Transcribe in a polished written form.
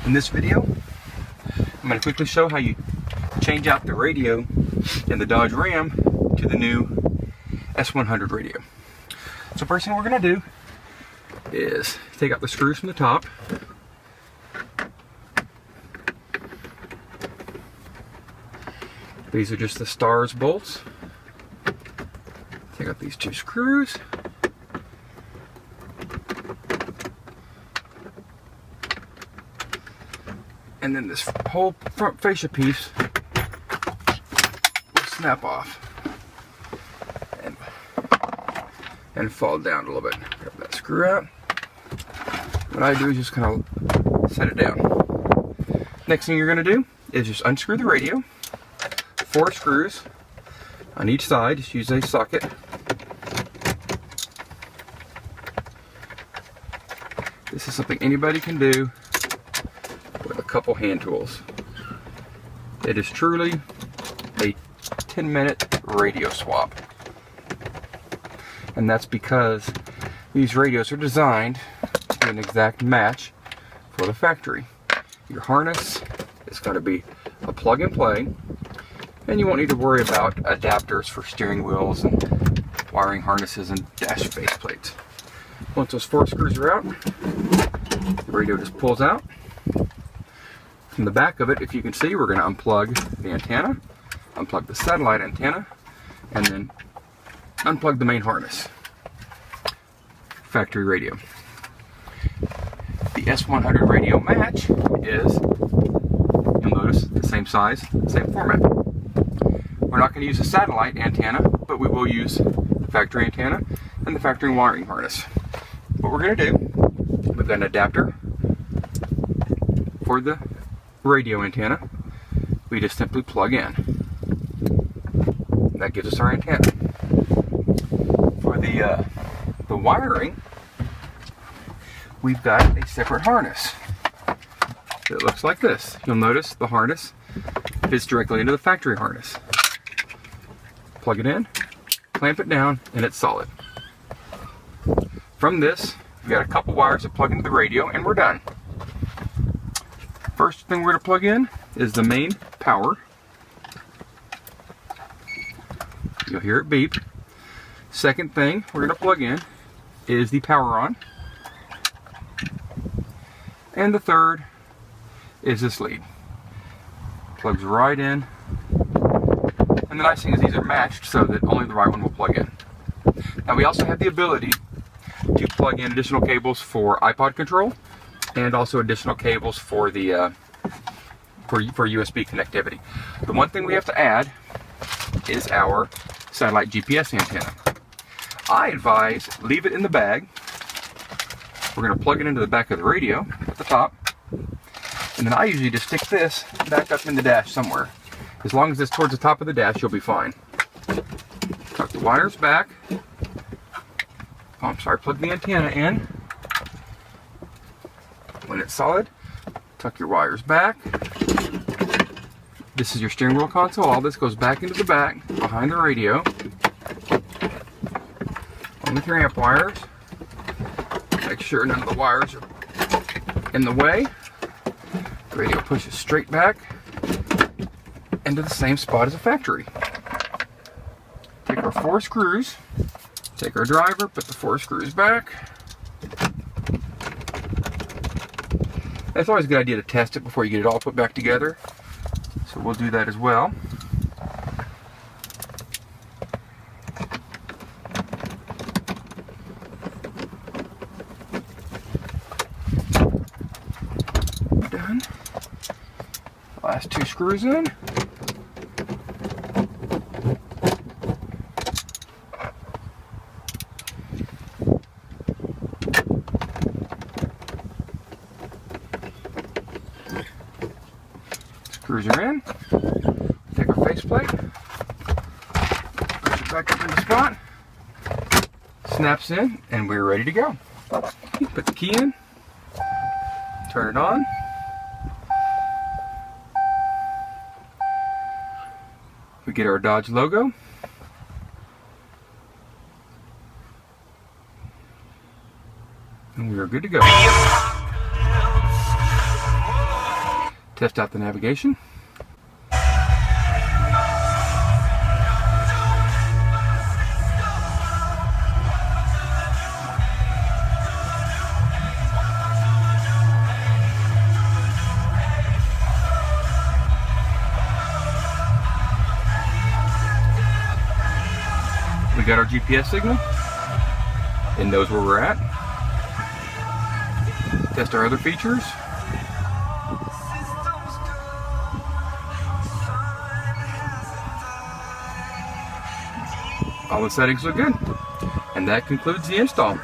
In this video, I'm going to quickly show how you change out the radio in the Dodge Ram to the new S100 radio. So first thing we're going to do is take out the screws from the top. These are just the stars bolts. Take out these two screws. And then this whole front fascia piece will snap off and fall down a little bit. Grab that screw out. What I do is just kind of set it down. Next thing you're going to do is just unscrew the radio. 4 screws on each side. Just use a socket. This is something anybody can do with a couple hand tools. It is truly a 10-minute radio swap. And that's because these radios are designed to be an exact match for the factory. Your harness is going to be a plug and play, and you won't need to worry about adapters for steering wheels and wiring harnesses and dash face plates. Once those 4 screws are out, the radio just pulls out. From the back of it, if you can see, we're going to unplug the antenna, unplug the satellite antenna, and then unplug the main harness. Factory radio. The S100 radio match is, you'll notice, the same size, same format. We're not going to use a satellite antenna, but we will use the factory antenna and the factory wiring harness. What we're going to do, we've got an adapter for the radio antenna. We just simply plug in. That gives us our antenna. For the wiring, we've got a separate harness. It looks like this. You'll notice the harness fits directly into the factory harness. Plug it in, clamp it down, and it's solid. From this, we've got a couple wires that plug into the radio, and we're done. First thing we're going to plug in is the main power. You'll hear it beep. Second thing we're going to plug in is the power on. And the third is this lead. Plugs right in. And the nice thing is these are matched so that only the right one will plug in. Now we also have the ability to plug in additional cables for iPod control and also additional cables for the for USB connectivity. The one thing we have to add is our satellite GPS antenna. I advise leave it in the bag. We're going to plug it into the back of the radio at the top, and then I usually just stick this back up in the dash somewhere. As long as it's towards the top of the dash, you'll be fine. Tuck the wires back. Plug the antenna in. When it's solid, tuck your wires back. This is your steering wheel console. All this goes back into the back behind the radio. On with your amp wires. Make sure none of the wires are in the way. The radio pushes straight back into the same spot as the factory. Take our 4 screws, take our driver, put the 4 screws back. It's always a good idea to test it before you get it all put back together. So we'll do that as well. Done. Last 2 screws in. Screws are in. Take our faceplate, push it back up in the spot, snaps in, and we're ready to go. Put the key in, turn it on. We get our Dodge logo. And we are good to go. Test out the navigation. We got our GPS signal. It knows where we're at. Test our other features. All the settings look good. And that concludes the install.